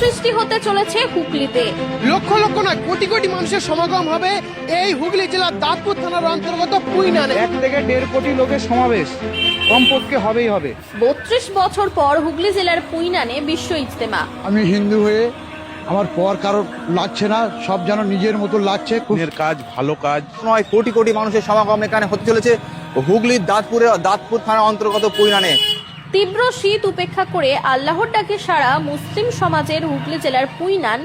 সৃষ্টি হতে চলেছে হুগলিতে। লক্ষ লক্ষ নয়, কোটি কোটি মানুষের সমাগম হবে এই হুগলি জেলার দাঁতপুর থানার অন্তর্গত পুইনানে। 1 থেকে 1.5 কোটি লোকের সমাবেশ কমপক্ষে হবেই হবে। 32 বছর পর হুগলি জেলার পুইনানে বিশ্ব ইজতেমা। আমি হিন্দু হয়ে আমার পর কারোর লাগছে না, সব যেন নিজের মতো লাগছে। পুণ্যের কাজ, ভালো কাজ। নয়, কোটি কোটি মানুষের সমাগম এখানে হতে চলেছে হুগলির দাঁতপুর থানার অন্তর্গত পুইনানে। তীব্র শীত উপেক্ষা করে আল্লাহর ডাকে সারা মুসলিম সমাজের হুগলি জেলার পুইনান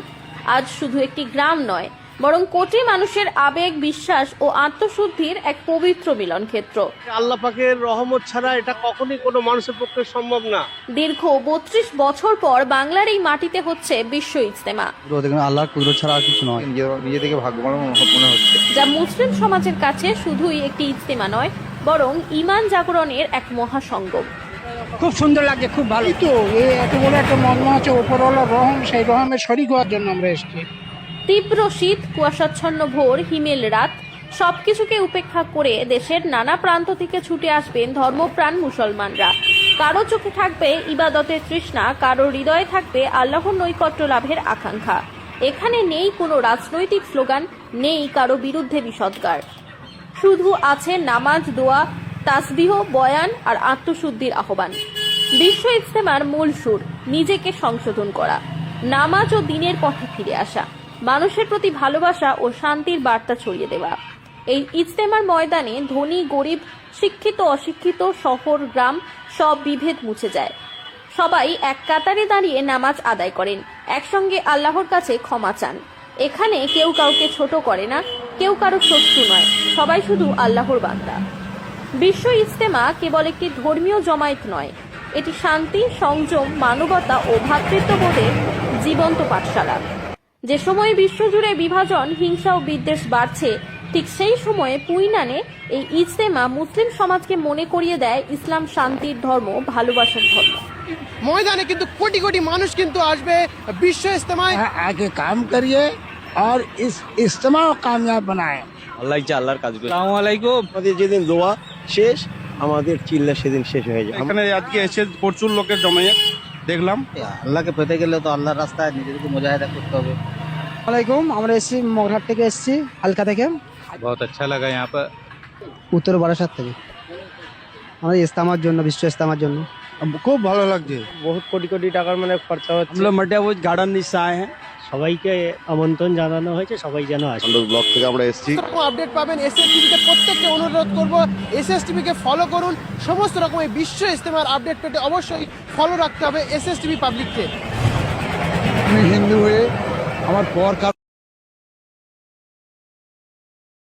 আজ শুধু একটি গ্রাম নয়, বরং কোটি মানুষের আবেগ, বিশ্বাস ও আত্মশুদ্ধির এক পবিত্র মিলন ক্ষেত্র। আল্লাহ পাকের রহমত ছাড়া এটা কখনোই কোনো মানুষের পক্ষে সম্ভব না। দীর্ঘ 32 বছর পর বাংলার এই মাটিতে হচ্ছে বিশ্ব ইজতেমা, আল্লাহর কুদরত ছাড়া আর কিছু নয়। নিজে থেকে ভাগ্যবান মনে হচ্ছে। যা মুসলিম সমাজের কাছে শুধুই একটি ইজতেমা নয়, বরং ঈমান জাগরণের এক মহাসঙ্গম। খুব সুন্দর লাগছে, খুব ভালো। তো এই এত বড় একটা মজমা আছে, ওপরওয়ালা রহম, সেই রহমের শরীক হওয়ার জন্য আমরা এসেছি। তীব্র শীত, কুয়াশাচ্ছন্ন ভোর, হিমেল রাত সবকিছুকে উপেক্ষা করে দেশের নানা প্রান্ত থেকে ছুটে আসবেন ধর্মপ্রাণ মুসলমানরা। কারো চোখে থাকবে ইবাদতের তৃষ্ণা, কারো হৃদয়ে থাকবে আল্লাহর নৈকট্য লাভের আকাঙ্ক্ষা। এখানে নেই কোনো রাজনৈতিক স্লোগান, নেই কারো বিরুদ্ধে বিষদগার, শুধু আছে নামাজ, দোয়া, তাসবিহ, বয়ান আর আত্মশুদ্ধির আহ্বান। বিশ্ব ইজতেমার মূল সুর নিজেকে সংশোধন করা, নামাজ ও দিনের পথে ফিরে আসা, মানুষের প্রতি ভালোবাসা ও শান্তির বার্তা ছড়িয়ে দেওয়া। এই ইজতেমার ময়দানে ধনী গরিব, শিক্ষিত অশিক্ষিত, শহর গ্রাম সব বিভেদ মুছে যায়। সবাই এক কাতারে দাঁড়িয়ে নামাজ আদায় করেন, একসঙ্গে আল্লাহর কাছে ক্ষমা চান। এখানে কেউ কাউকে ছোট করে না, কেউ কারো শত্রু নয়, সবাই শুধু আল্লাহর বান্দা। বিশ্ব ইজতেমা কেবল একটি ধর্মীয় জমায়েত নয়, এটি শান্তি, সংযম, মানবতা ও ভ্রাতৃত্ববোধের জীবন্ত পাঠশালা। যে সময়ে বিশ্বজুড়ে বিভাজন, হিংসা ও বিদ্বেষ বাড়ছে, ঠিক সেই সময়ে পুইনানে এই ইজতেমা মুসলিম সমাজকে মনে করিয়ে দেয় ইসলাম শান্তির ধর্ম, ভালোবাসার ধর্ম। ময়দানে কিন্তু কোটি কোটি মানুষ কিন্তু আসবে বিশ্ব ইজতেমায়। আগে কাম করিয়ে আর ইজতেমা কামিয়াব বানায়। আল্লাহ আল্লাহর কাজগুলো। আসসালামু আলাইকুম। আমাদের যেদিন দোয়া শেষ, আমাদের চিল্লা সেদিন শেষ হয়ে যায়। এখানে আজকে এসে প্রচুর লোকের জমায়েত দেখলাম। আল্লাহকে পেতে গেলে তো আল্লাহর রাস্তায় নিজেদেরকে মুজাহিদা করতে হবে। আলাইকুম, আমরা এসেছি মগরহাট থেকে, এসেছি হালকা থেকে। বহুত আচ্ছা লাগা यहाँ पर। উত্তর বারাসাত থেকে আমাদের ইস্তেমার জন্য, বিশ্ব ইস্তেমার জন্য খুব ভালো লাগছে। বহুত কোটি কোটি টাকার মানে খরচা হচ্ছে। আমরা মাটিয়াবুজ গার্ডেন নিচে আয়ে হ্যাঁ। সবাইকে আমন্ত্রণ জানানো হয়েছে, সবাই যেন আসে। ব্লক থেকে আমরা এসেছি। আপডেট পাবেন এসএসটিভিকে। প্রত্যেককে অনুরোধ করব, এসএসটিভিকে ফলো করুন। সমস্ত রকম এই বিশ্ব ইজতেমার আপডেট পেতে অবশ্যই ফলো রাখতে হবে এসএসটিভি পাবলিককে। আমি হিন্দু হয়ে আমার পর কারোর